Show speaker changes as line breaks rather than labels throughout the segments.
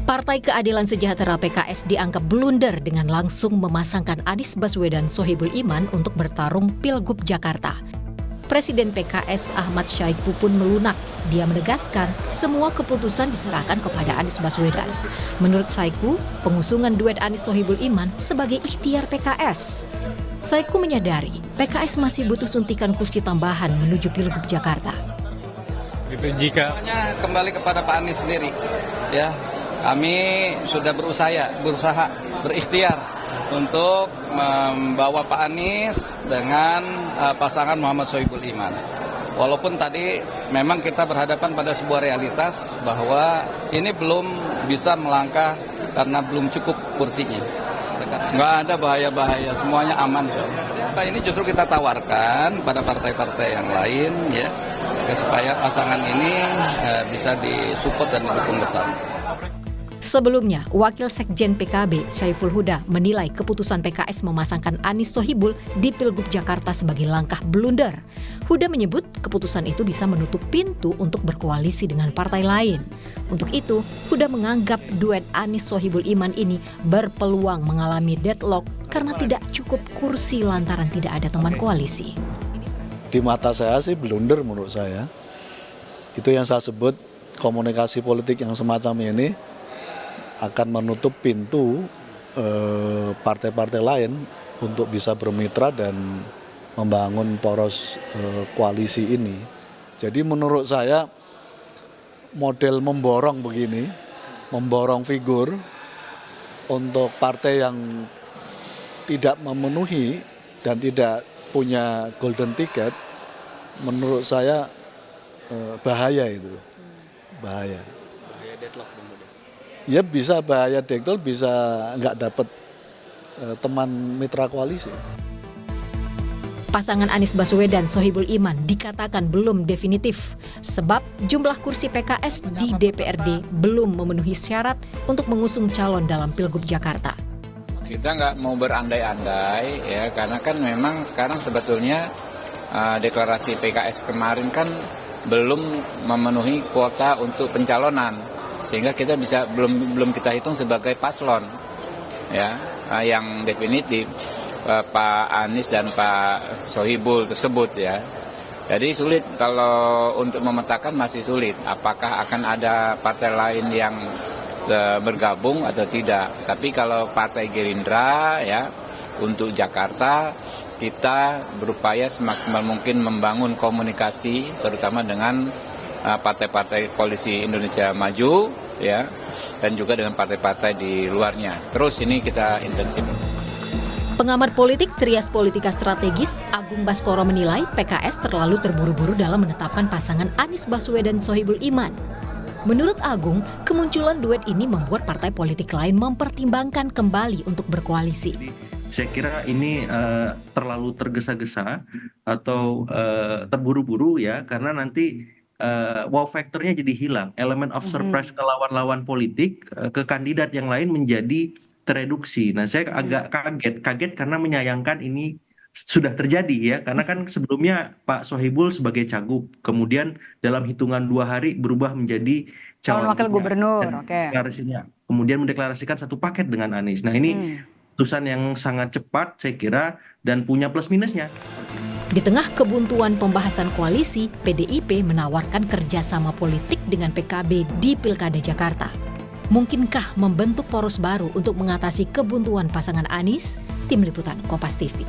Partai Keadilan Sejahtera PKS dianggap blunder dengan langsung memasangkan Anies Baswedan Sohibul Iman untuk bertarung Pilgub Jakarta. Presiden PKS Ahmad Syahiku pun melunak. Dia menegaskan semua keputusan diserahkan kepada Anies Baswedan. Menurut Syahiku, pengusungan duet Anies Sohibul Iman sebagai ikhtiar PKS. Syahiku menyadari PKS masih butuh suntikan kursi tambahan menuju Pilgub Jakarta.
Itu jika
kembali kepada Pak Anies sendiri, ya. Kami sudah berusaha, berikhtiar untuk membawa Pak Anies dengan pasangan Muhammad Sohibul Iman. Walaupun tadi memang kita berhadapan pada sebuah realitas bahwa ini belum bisa melangkah karena belum cukup kursinya. Nggak ada bahaya-bahaya, semuanya aman. Ini justru kita tawarkan pada partai-partai yang lain, ya, supaya pasangan ini bisa disupport dan didukung bersama.
Sebelumnya, Wakil Sekjen PKB Syaiful Huda menilai keputusan PKS memasangkan Anies Sohibul di Pilgub Jakarta sebagai langkah blunder. Huda menyebut keputusan itu bisa menutup pintu untuk berkoalisi dengan partai lain. Untuk itu, Huda menganggap duet Anies Sohibul Iman ini berpeluang mengalami deadlock karena tidak cukup kursi lantaran tidak ada teman koalisi.
Di mata saya sih blunder menurut saya. Itu yang saya sebut komunikasi politik yang semacam ini akan menutup pintu partai-partai lain untuk bisa bermitra dan membangun poros koalisi ini. Jadi menurut saya model memborong begini, memborong figur untuk partai yang tidak memenuhi dan tidak punya golden ticket, menurut saya bahaya itu, bahaya.
Bahaya deadlock.
Ya bisa bahaya deadlock, bisa nggak dapat teman mitra koalisi.
Pasangan Anies Baswedan Sohibul Iman dikatakan belum definitif sebab jumlah kursi PKS di DPRD belum memenuhi syarat untuk mengusung calon dalam Pilgub Jakarta.
Kita nggak mau berandai-andai ya, karena kan memang sekarang sebetulnya deklarasi PKS kemarin kan belum memenuhi kuota untuk pencalonan. Sehingga kita bisa belum kita hitung sebagai paslon, ya, yang definitif Pak Anies dan Pak Sohibul tersebut, ya. Jadi sulit kalau untuk memetakan, masih sulit. Apakah akan ada partai lain yang bergabung atau tidak? Tapi kalau Partai Gerindra, ya, untuk Jakarta kita berupaya semaksimal mungkin membangun komunikasi, terutama dengan partai-partai koalisi Indonesia Maju, ya, dan juga dengan partai-partai di luarnya. Terus ini kita intensif.
Pengamat politik Trias Politika Strategis Agung Baskoro menilai PKS terlalu terburu-buru dalam menetapkan pasangan Anies Baswedan Sohibul Iman. Menurut Agung, kemunculan duet ini membuat partai politik lain mempertimbangkan kembali untuk berkoalisi.
Saya kira ini terlalu tergesa-gesa atau terburu-buru, ya, karena nanti wow factor-nya jadi hilang. Elemen of surprise ke lawan-lawan politik, ke kandidat yang lain menjadi tereduksi. Nah, saya agak kaget karena menyayangkan ini sudah terjadi, ya, karena kan sebelumnya Pak Sohibul sebagai cagup, kemudian dalam hitungan 2 hari berubah menjadi
calon wakil gubernur,
kemudian mendeklarasikan satu paket dengan Anies. Nah, ini keputusan yang sangat cepat saya kira dan punya plus minusnya.
Di tengah kebuntuan pembahasan koalisi, PDIP menawarkan kerjasama politik dengan PKB di Pilkada Jakarta. Mungkinkah membentuk poros baru untuk mengatasi kebuntuan pasangan Anies? Tim Liputan Kompas TV.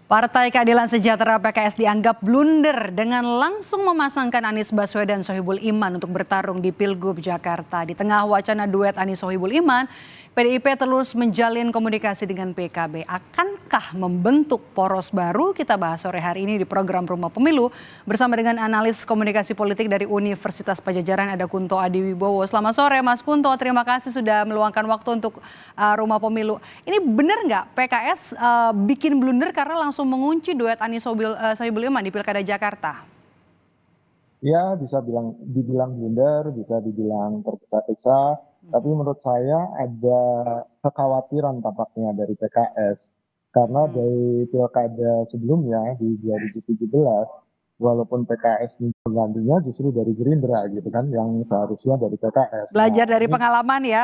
Partai Keadilan Sejahtera PKS dianggap blunder dengan langsung memasangkan Anies Baswedan Sohibul Iman untuk bertarung di Pilgub Jakarta. Di tengah wacana duet Anies Sohibul Iman, PDIP terus menjalin komunikasi dengan PKB. Akankah membentuk poros baru? Kita bahas sore hari ini di program Rumah Pemilu bersama dengan analis komunikasi politik dari Universitas Padjadjaran, ada Kunto Adiwibowo. Selamat sore Mas Kunto, terima kasih sudah meluangkan waktu untuk Rumah Pemilu. Ini benar nggak PKS bikin blunder karena langsung mengunci duet Anies Sohibul Iman di Pilkada Jakarta?
Ya, bisa dibilang blunder, bisa dibilang tergesa-gesa. Tapi menurut saya ada kekhawatiran tampaknya dari PKS. Karena dari pilkada sebelumnya di 2017 walaupun PKS ini penggantinya justru dari Gerindra gitu kan, yang seharusnya dari PKS.
Belajar
Nah,
dari
ini
pengalaman ya.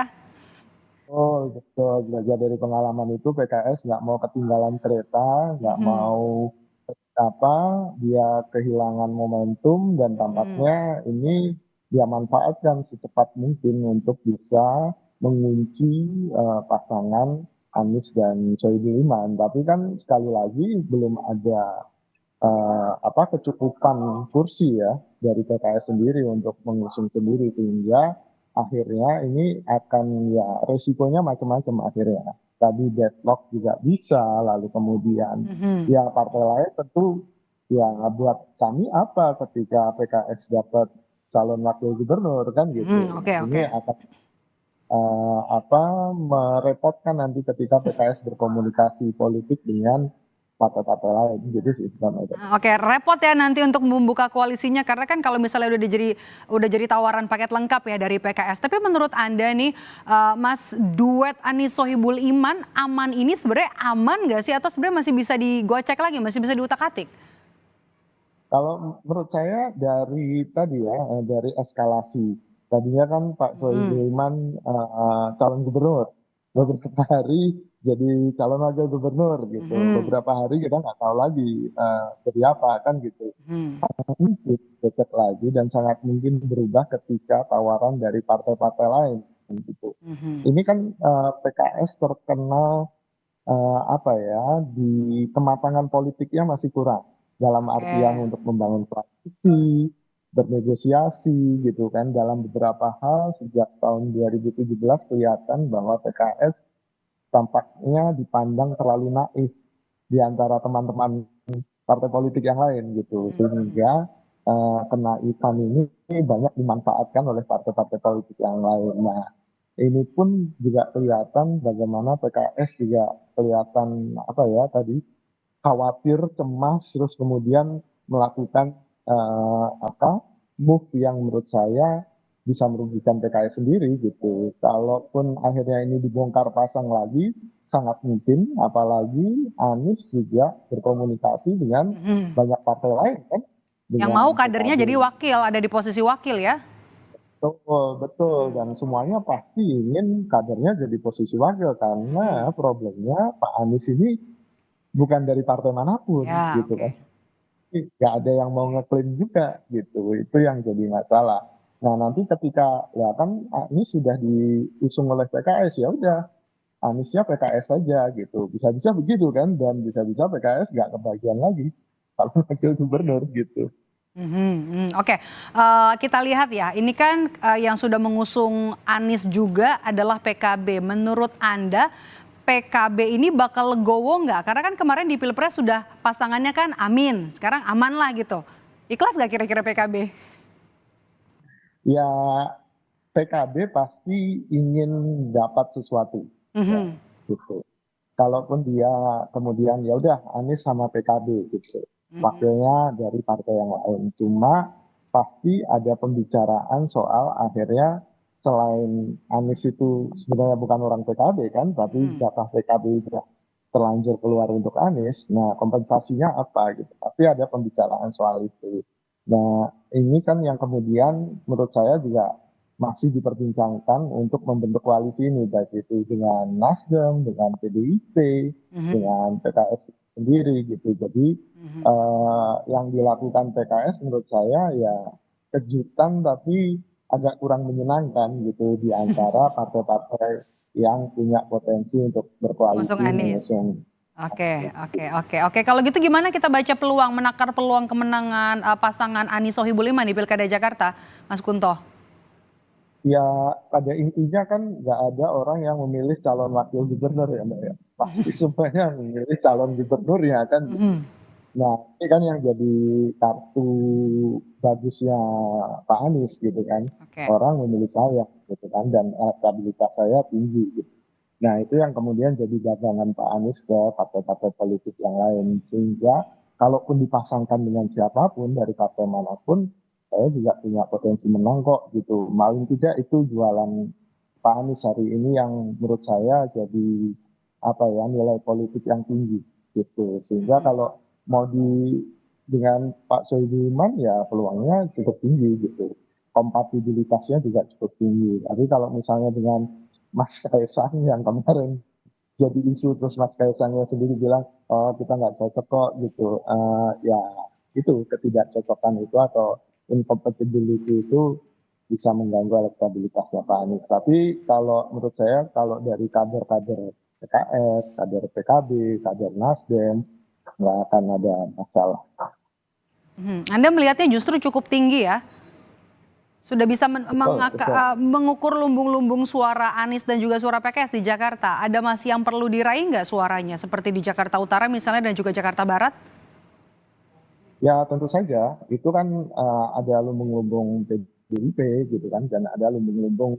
betul, belajar dari pengalaman itu PKS nggak mau ketinggalan kereta, nggak
Mhm,
mau apa dia kehilangan momentum dan
mhm,
tampaknya ini dia manfaatkan secepat mungkin untuk bisa mengunci pasangan Anies dan Sohibul Iman. Tapi kan sekali lagi belum ada apa kecukupan kursi ya dari PKS sendiri untuk mengusung sendiri sehingga akhirnya ini akan ya resikonya macam-macam akhirnya. Tadi deadlock juga bisa, lalu kemudian
mhm.
ya partai lain tentu ya buat kami apa ketika PKS dapat calon wakil gubernur kan
Mhm,
gitu. Nah
oke oke.
ini akan apa merepotkan nanti ketika PKS berkomunikasi politik dengan partai-partai lain gitu sih Bang Eda.
Oke, repot ya nanti untuk membuka koalisinya karena kan kalau misalnya udah jadi tawaran paket lengkap ya dari PKS. Tapi menurut Anda nih, Mas, duet Anies Sohibul Iman aman ini sebenarnya aman nggak sih atau sebenarnya masih bisa digocek lagi, masih bisa diutak-atik?
Kalau menurut saya dari tadi ya, dari eskalasi. Tadinya kan Pak
Mhm,
Sohibul Iman calon gubernur. Beberapa hari jadi calon wakil gubernur gitu.
mhm,
Beberapa hari kita nggak tahu lagi jadi apa kan gitu.
mhm,
Sangat mungkin becek lagi dan sangat mungkin berubah ketika tawaran dari partai-partai lain gitu.
mhm.
Ini kan PKS terkenal apa ya, di kematangan politiknya masih kurang, dalam
Oke.
artian untuk membangun koalisi, bernegosiasi gitu kan, dalam beberapa hal sejak tahun 2017 kelihatan bahwa PKS tampaknya dipandang terlalu naif di antara teman-teman partai politik yang lain gitu,
Mhm, mhm.
sehingga kenaifan ini banyak dimanfaatkan oleh partai-partai politik yang lain. Nah, ini pun juga kelihatan bagaimana PKS juga kelihatan apa ya tadi khawatir, cemas, terus kemudian melakukan apa move yang menurut saya bisa merugikan PKS sendiri gitu. Kalaupun akhirnya ini dibongkar pasang lagi, sangat mungkin, apalagi Anies juga berkomunikasi dengan
Mhm.
banyak partai lain kan,
Yang mau
dengan
kadernya
PKB.
jadi wakil, ada di posisi wakil ya?
Betul, betul.
Mhm.
Dan semuanya pasti ingin kadernya jadi posisi wakil karena
Mhm.
problemnya Pak Anies ini bukan dari partai manapun
Ya,
gitu kan.
oke.
Nggak ada yang mau ngeklaim juga gitu. Itu yang jadi masalah. Nah nanti ketika ya kan Anies sudah diusung oleh PKS ya udah Aniesnya PKS saja gitu. Bisa-bisa begitu kan dan bisa-bisa PKS nggak kebagian lagi kalau wakil gubernur gitu.
Mhm, mhm, oke, kita lihat ya, ini kan, yang sudah mengusung Anies juga adalah PKB. Menurut Anda, PKB ini bakal legowo nggak? Karena kan kemarin di Pilpres sudah pasangannya kan Amin, sekarang aman lah gitu. Ikhlas nggak kira-kira PKB?
Ya PKB pasti ingin dapat sesuatu ya
Mhm,
gitu. Kalaupun dia kemudian ya udah Anies sama PKB gitu.
mhm,
Wakilnya dari partai yang lain. Cuma pasti ada pembicaraan soal akhirnya selain Anies itu sebenarnya bukan orang PKB kan, tapi
mhm,
jatah PKB sudah terlanjur keluar untuk Anies. Nah, kompensasinya apa gitu. Tapi ada pembicaraan soal itu. Nah, ini kan yang kemudian menurut saya juga masih diperbincangkan untuk membentuk koalisi ini, baik itu dengan Nasdem, dengan PDIP,
mhm,
dengan PKS sendiri gitu. Jadi
mhm.
yang dilakukan PKS menurut saya ya kejutan tapi agak kurang menyenangkan gitu di antara partai-partai yang punya potensi untuk
Mengusung
berkoalisi
Anies.
mengusung
Oke,
Anies
oke,
gitu.
oke, oke. Kalau gitu gimana kita baca peluang, menakar peluang kemenangan, pasangan Anies Sohibul Iman di Pilkada Jakarta, Mas Kunto?
Ya pada intinya kan nggak ada orang yang memilih calon wakil gubernur ya Mbak ya. Pasti semuanya memilih calon gubernur ya kan.
Mhm,
Nah, ini kan yang jadi kartu bagusnya Pak Anies gitu kan.
oke.
Orang memilih saya gitu kan dan elektabilitas saya tinggi gitu. Nah, itu yang kemudian jadi dagangan Pak Anies ke partai-partai politik yang lain. Sehingga kalaupun dipasangkan dengan siapapun dari partai manapun, saya juga punya potensi menang kok gitu. Paling tidak itu jualan Pak Anies hari ini yang menurut saya jadi apa ya nilai politik yang tinggi gitu. Sehingga
Mhm,
kalau mau dengan Pak Sohibul Iman ya peluangnya cukup tinggi gitu. Kompatibilitasnya juga cukup tinggi. Tapi kalau misalnya dengan Mas Kaisang yang kemarin jadi isu terus Mas Kaisangnya sendiri bilang oh kita nggak cocok kok gitu. Ya itu ketidakcocokan itu atau incompatibility itu bisa mengganggu elektabilitasnya Pak Anies. Tapi kalau menurut saya kalau dari kader-kader PKS, kader PKB, kader Nasdem nggak akan ada masalah.
Anda melihatnya justru cukup tinggi ya? Sudah bisa
Betul.
mengukur lumbung-lumbung suara Anies dan juga suara PKS di Jakarta. Ada masih yang perlu diraih nggak suaranya? Seperti di Jakarta Utara misalnya dan juga Jakarta Barat?
Ya tentu saja, itu kan ada lumbung-lumbung PDIP gitu kan, dan ada lumbung-lumbung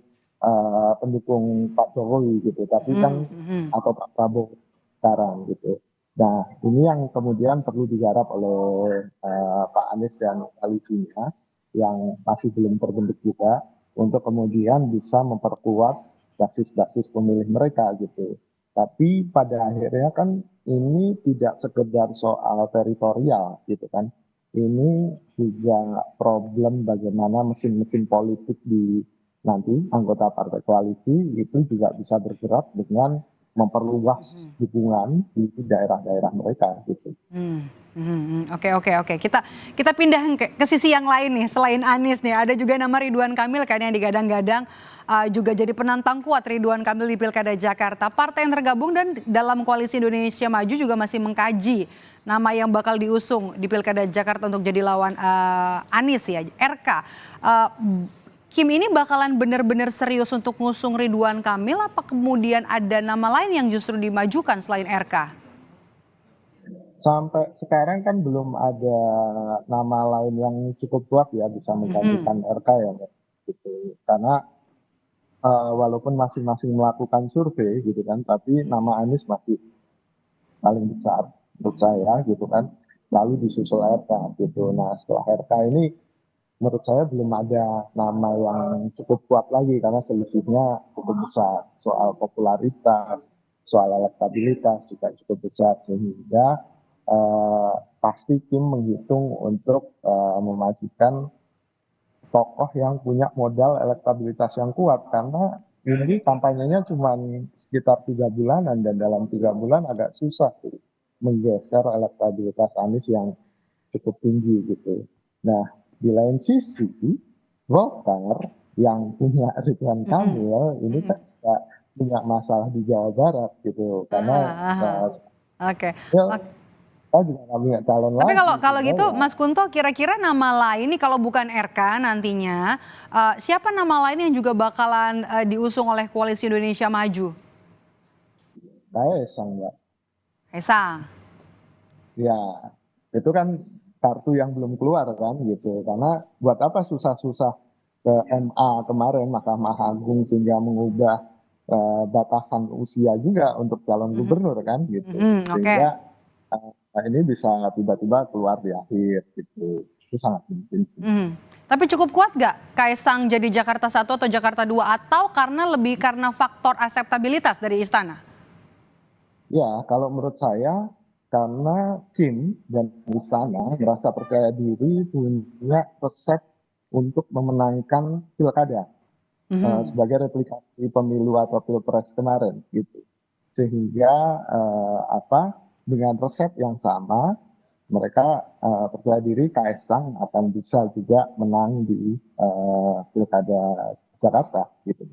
pendukung Pak Jokowi gitu, tapi kan atau Pak Prabowo sekarang gitu. Nah ini yang kemudian perlu digarap oleh Pak Anies dan koalisinya yang masih belum terbentuk juga untuk kemudian bisa memperkuat basis-basis pemilih mereka gitu. Tapi pada akhirnya kan ini tidak sekedar soal teritorial gitu kan. Ini juga problem bagaimana mesin-mesin politik di nanti anggota partai koalisi itu juga bisa bergerak dengan memperluas dukungan di daerah-daerah mereka gitu.
Oke. Kita pindah ke sisi yang lain nih, selain Anies nih, ada juga nama Ridwan Kamil kan yang digadang-gadang juga jadi penantang kuat Ridwan Kamil di Pilkada Jakarta. Partai yang tergabung dan dalam Koalisi Indonesia Maju juga masih mengkaji nama yang bakal diusung di Pilkada Jakarta untuk jadi lawan Anies ya, RK. Kim ini bakalan benar-benar serius untuk ngusung Ridwan Kamil apa kemudian ada nama lain yang justru dimajukan selain RK?
Sampai sekarang kan belum ada nama lain yang cukup kuat ya bisa menggantikan RK ya gitu. Karena walaupun masing-masing melakukan survei gitu kan, tapi nama Anies masih paling besar menurut saya gitu kan. Lalu disusul RK gitu. Nah setelah RK ini menurut saya belum ada nama yang cukup kuat lagi karena selisihnya cukup besar. Soal popularitas, soal elektabilitas juga cukup besar sehingga pasti Kim menghitung untuk memajukan tokoh yang punya modal elektabilitas yang kuat karena ini kampanyenya cuma sekitar 3 bulanan dan dalam 3 bulan agak susah menggeser elektabilitas Anies yang cukup tinggi gitu. Nah di lain sisi Golkar yang punya Ridwan Kamil ini kan tidak punya masalah di Jawa Barat gitu karena
Oke.
saya juga nggak punya calon
Tapi
lagi.
kalau gitu
ya.
Mas Kunto kira-kira nama lain nih kalau bukan RK nantinya siapa nama lain yang juga bakalan diusung oleh Koalisi Indonesia Maju?
Kaisang Mbak.
Kaisang.
Ya itu kan kartu yang belum keluar kan gitu karena buat apa susah-susah ke MA kemarin Mahkamah Agung sehingga mengubah batasan usia juga untuk calon gubernur kan gitu sehingga ini bisa tiba-tiba keluar di akhir gitu itu sangat mungkin sih.
Tapi cukup kuat gak Kaisang jadi Jakarta 1 atau Jakarta 2 atau karena faktor akseptabilitas dari istana?
Ya kalau menurut saya karena Kim dan istana merasa percaya diri punya resep untuk memenangkan pilkada sebagai replikasi pemilu atau pilpres kemarin gitu sehingga dengan resep yang sama mereka percaya diri Kaisang akan bisa juga menang di pilkada Jakarta gitu.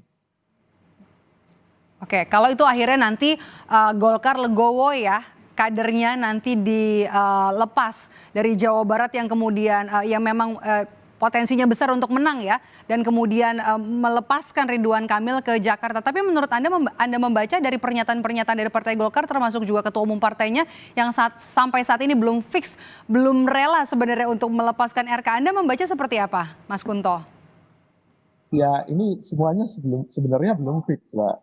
Oke, kalau itu akhirnya nanti Golkar legowo ya, kadernya nanti dilepas dari Jawa Barat yang kemudian yang memang potensinya besar untuk menang ya, dan kemudian melepaskan Ridwan Kamil ke Jakarta. Tapi menurut Anda membaca dari pernyataan-pernyataan dari Partai Golkar termasuk juga Ketua Umum partainya yang sampai saat ini belum fix, belum rela sebenarnya untuk melepaskan RK. Anda membaca seperti apa, Mas Kunto?
Ya ini semuanya sebenarnya belum fix Pak.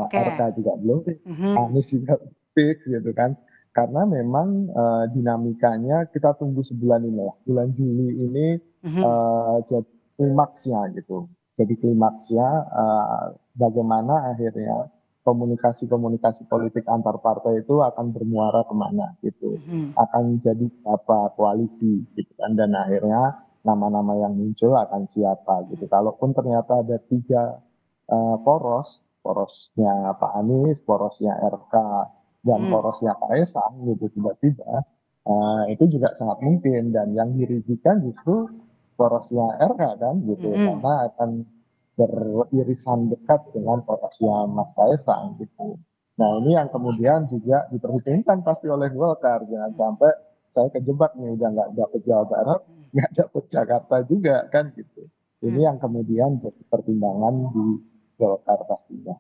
RK juga belum fix, Anies juga fix gitu kan. Karena memang dinamikanya kita tunggu sebulan ini lah. Bulan Juli ini jadi klimaksnya gitu. Jadi klimaksnya bagaimana akhirnya komunikasi-komunikasi politik antar partai itu akan bermuara kemana gitu, akan jadi apa koalisi gitu kan, dan akhirnya nama-nama yang muncul akan siapa gitu. Kalaupun ternyata ada 3 porosnya Pak Anies, porosnya RK, dan porosnya Kaisang gitu tiba-tiba, itu juga sangat mungkin, dan yang dirugikan justru porosnya RK kan gitu, karena akan beririsan dekat dengan porosnya Mas Kaisang gitu. Nah ini yang kemudian juga diperhitungkan pasti oleh Golkar, jangan sampai saya kejebak nih udah nggak dapet Jawa Barat, nggak dapet Jakarta juga kan gitu. Ini yang kemudian jadi pertimbangan di Golkar pastinya.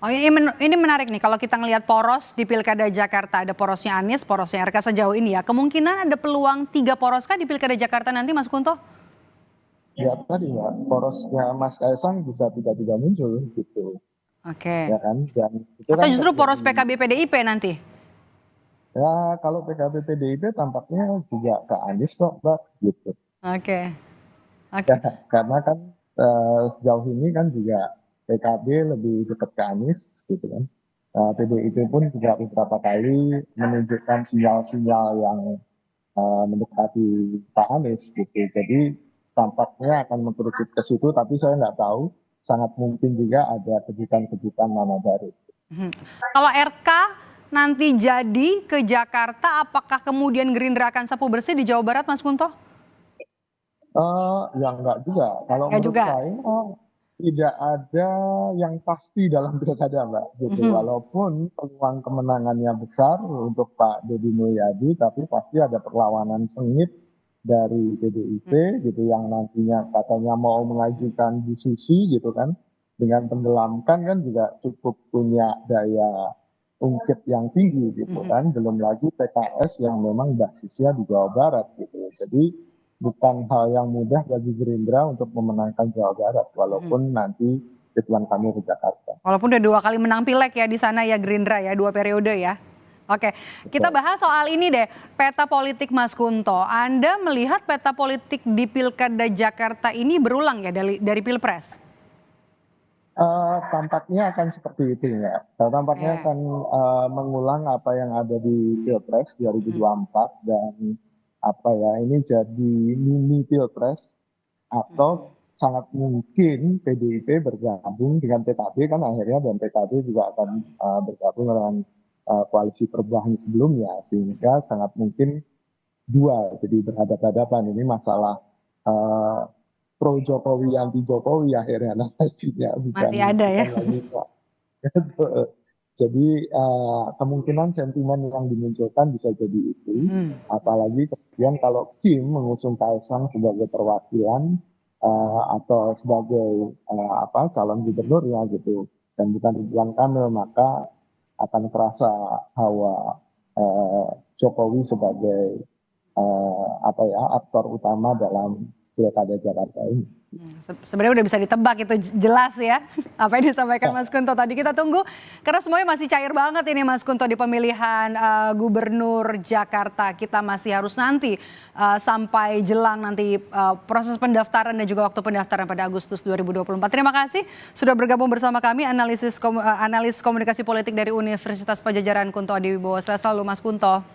Oh ini menarik nih kalau kita ngelihat poros di Pilkada Jakarta, ada porosnya Anies, porosnya RK sejauh ini ya. Kemungkinan ada peluang 3 poros kah di Pilkada Jakarta nanti, Mas Kunto?
Ya tadi ya, porosnya Mas Kaisang bisa tiba-tiba muncul gitu.
Oke.
Ya kan? Dan itu
Atau
kan
justru poros
terjadi.
PKB PDIP nanti?
Ya kalau PKB PDIP tampaknya juga ke Anies kok Mbak gitu.
Oke.
Ya, karena kan sejauh ini kan juga PKB lebih dekat ke Anies gitu kan. PDIP pun juga beberapa kali menunjukkan sinyal-sinyal yang mendekati Pak Anies gitu. Jadi tampaknya akan mengerucut ke situ, tapi saya nggak tahu. Sangat mungkin juga ada kejutan-kejutan nama baru.
Kalau RK nanti jadi ke Jakarta, apakah kemudian Gerindra akan sapu bersih di Jawa Barat, Mas Kunto?
Ya enggak juga. Kalau
Nggak
menurut
juga.
saya tidak ada yang pasti dalam pilkada Mbak. Gitu. Walaupun peluang kemenangannya besar untuk Pak Deddy Mulyadi, tapi pasti ada perlawanan sengit dari PDIP gitu yang nantinya katanya mau mengajukan Bu Susi gitu kan. Dengan tenggelamkan kan juga cukup punya daya ungkit yang tinggi gitu kan. Belum lagi PKS yang memang basisnya di Jawa Barat gitu. Jadi bukan hal yang mudah bagi Gerindra untuk memenangkan Jawa Barat, walaupun nanti Ridwan Kamil ke Jakarta.
Walaupun udah 2 kali menang pileg ya di sana ya Gerindra ya, 2 periode ya. Oke, kita bahas soal ini deh, peta politik Mas Kunto. Anda melihat peta politik di Pilkada Jakarta ini berulang ya dari Pilpres?
Tampaknya akan seperti itu ya. Tampaknya akan mengulang apa yang ada di Pilpres 2024 dan apa ya, ini jadi mini Pilpres atau sangat mungkin PDIP bergabung dengan PKB kan akhirnya, dan PKB juga akan bergabung dengan koalisi perubahan sebelumnya, sehingga sangat mungkin 2 jadi berhadapan-hadapan. Ini masalah pro Jokowi anti Jokowi akhirnya pastinya,
Masih ada ya.
Jadi kemungkinan sentimen yang dimunculkan bisa jadi itu, apalagi kemudian kalau Kim mengusung Kaisang sebagai perwakilan atau sebagai calon gubernurnya gitu, dan bukan Ridwan Kamil, maka akan terasa hawa Jokowi sebagai aktor utama dalam Pilkada Jakarta ini.
Sebenarnya udah bisa ditebak, itu jelas ya apa yang disampaikan Mas Kunto tadi. Kita tunggu karena semuanya masih cair banget ini Mas Kunto di pemilihan Gubernur Jakarta. Kita masih harus nanti sampai jelang nanti proses pendaftaran dan juga waktu pendaftaran pada Agustus 2024. Terima kasih sudah bergabung bersama kami analis komunikasi politik dari Universitas Padjadjaran Kunto Adiwibowo. Selamat selalu Mas Kunto.